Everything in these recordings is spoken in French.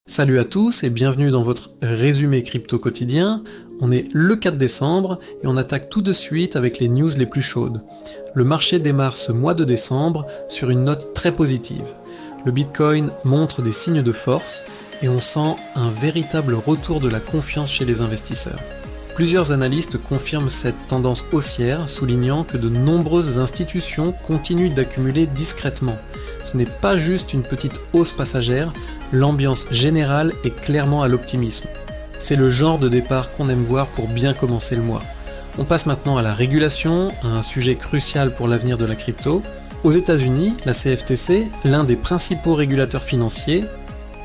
Salut à tous et bienvenue dans votre résumé crypto quotidien. On est le 4 décembre et on attaque tout de suite avec les news les plus chaudes. Le marché démarre ce mois de décembre sur une note très positive. Le Bitcoin montre des signes de force et on sent un véritable retour de la confiance chez les investisseurs. Plusieurs analystes confirment cette tendance haussière, soulignant que de nombreuses institutions continuent d'accumuler discrètement. Ce n'est pas juste une petite hausse passagère, l'ambiance générale est clairement à l'optimisme. C'est le genre de départ qu'on aime voir pour bien commencer le mois. On passe maintenant à la régulation, un sujet crucial pour l'avenir de la crypto. Aux États-Unis, la CFTC, l'un des principaux régulateurs financiers,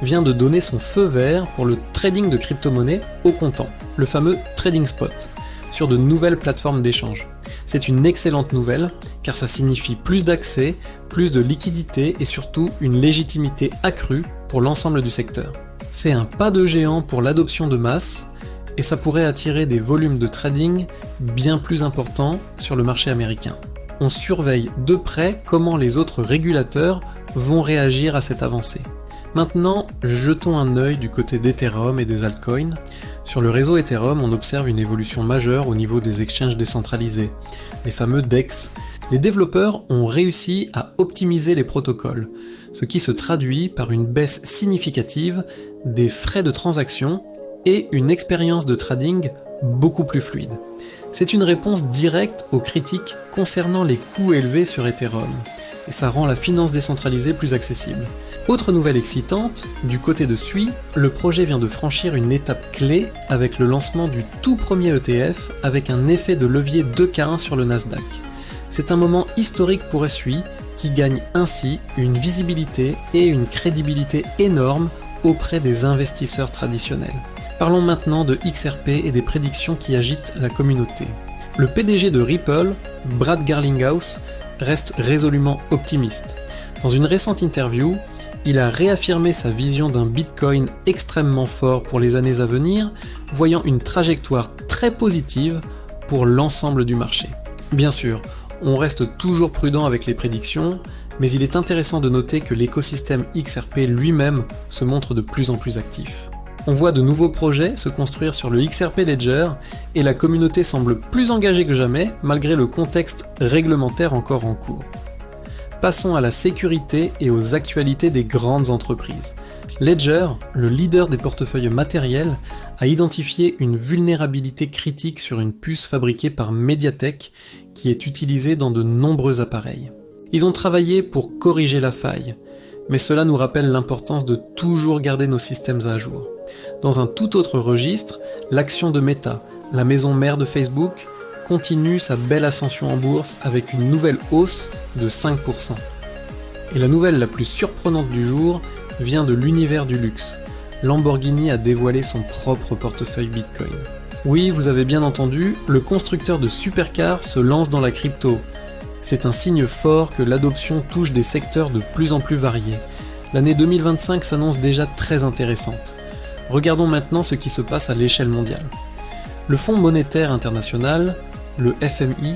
vient de donner son feu vert pour le trading de crypto-monnaies au comptant, le fameux trading spot, sur de nouvelles plateformes d'échange. C'est une excellente nouvelle, car ça signifie plus d'accès, plus de liquidité et surtout une légitimité accrue pour l'ensemble du secteur. C'est un pas de géant pour l'adoption de masse, et ça pourrait attirer des volumes de trading bien plus importants sur le marché américain. On surveille de près comment les autres régulateurs vont réagir à cette avancée. Maintenant, jetons un œil du côté d'Ethereum et des altcoins. Sur le réseau Ethereum, on observe une évolution majeure au niveau des exchanges décentralisés, les fameux DEX. Les développeurs ont réussi à optimiser les protocoles, ce qui se traduit par une baisse significative des frais de transaction et une expérience de trading beaucoup plus fluide. C'est une réponse directe aux critiques concernant les coûts élevés sur Ethereum, et ça rend la finance décentralisée plus accessible. Autre nouvelle excitante, du côté de Sui, le projet vient de franchir une étape clé avec le lancement du tout premier ETF avec un effet de levier 2K1 sur le Nasdaq. C'est un moment historique pour Sui qui gagne ainsi une visibilité et une crédibilité énormes auprès des investisseurs traditionnels. Parlons maintenant de XRP et des prédictions qui agitent la communauté. Le PDG de Ripple, Brad Garlinghouse, reste résolument optimiste. Dans une récente interview, il a réaffirmé sa vision d'un Bitcoin extrêmement fort pour les années à venir, voyant une trajectoire très positive pour l'ensemble du marché. Bien sûr, on reste toujours prudent avec les prédictions, mais il est intéressant de noter que l'écosystème XRP lui-même se montre de plus en plus actif. On voit de nouveaux projets se construire sur le XRP Ledger et la communauté semble plus engagée que jamais malgré le contexte réglementaire encore en cours. Passons à la sécurité et aux actualités des grandes entreprises. Ledger, le leader des portefeuilles matériels, a identifié une vulnérabilité critique sur une puce fabriquée par Mediatek qui est utilisée dans de nombreux appareils. Ils ont travaillé pour corriger la faille, mais cela nous rappelle l'importance de toujours garder nos systèmes à jour. Dans un tout autre registre, l'action de Meta, la maison mère de Facebook, continue sa belle ascension en bourse avec une nouvelle hausse de 5%. Et la nouvelle la plus surprenante du jour vient de l'univers du luxe. Lamborghini a dévoilé son propre portefeuille Bitcoin. Oui, vous avez bien entendu, le constructeur de supercars se lance dans la crypto. C'est un signe fort que l'adoption touche des secteurs de plus en plus variés. L'année 2025 s'annonce déjà très intéressante. Regardons maintenant ce qui se passe à l'échelle mondiale. Le Fonds monétaire international, le FMI,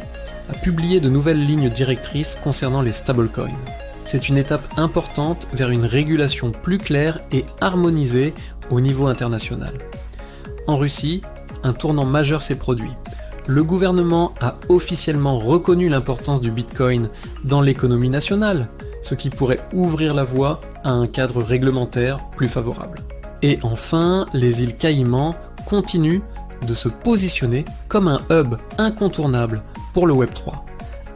a publié de nouvelles lignes directrices concernant les stablecoins. C'est une étape importante vers une régulation plus claire et harmonisée au niveau international. En Russie, un tournant majeur s'est produit. Le gouvernement a officiellement reconnu l'importance du Bitcoin dans l'économie nationale, ce qui pourrait ouvrir la voie à un cadre réglementaire plus favorable. Et enfin, les îles Caïmans continuent de se positionner comme un hub incontournable pour le Web3,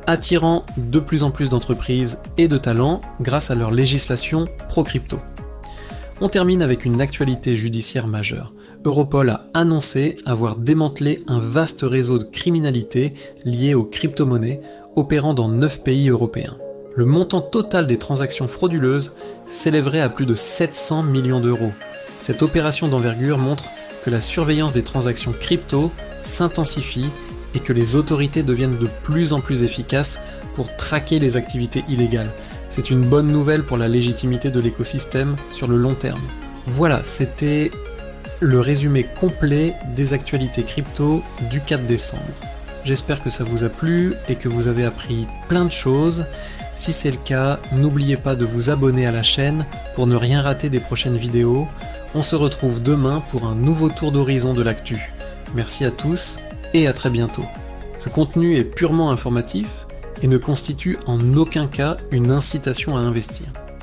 attirant de plus en plus d'entreprises et de talents grâce à leur législation pro-crypto. On termine avec une actualité judiciaire majeure. Europol a annoncé avoir démantelé un vaste réseau de criminalité lié aux crypto-monnaies opérant dans 9 pays européens. Le montant total des transactions frauduleuses s'élèverait à plus de 700 millions d'euros. Cette opération d'envergure montre que la surveillance des transactions crypto s'intensifie et que les autorités deviennent de plus en plus efficaces pour traquer les activités illégales. C'est une bonne nouvelle pour la légitimité de l'écosystème sur le long terme. Voilà, c'était le résumé complet des actualités crypto du 4 décembre. J'espère que ça vous a plu et que vous avez appris plein de choses. Si c'est le cas, n'oubliez pas de vous abonner à la chaîne pour ne rien rater des prochaines vidéos. On se retrouve demain pour un nouveau tour d'horizon de l'actu. Merci à tous et à très bientôt. Ce contenu est purement informatif et ne constitue en aucun cas une incitation à investir.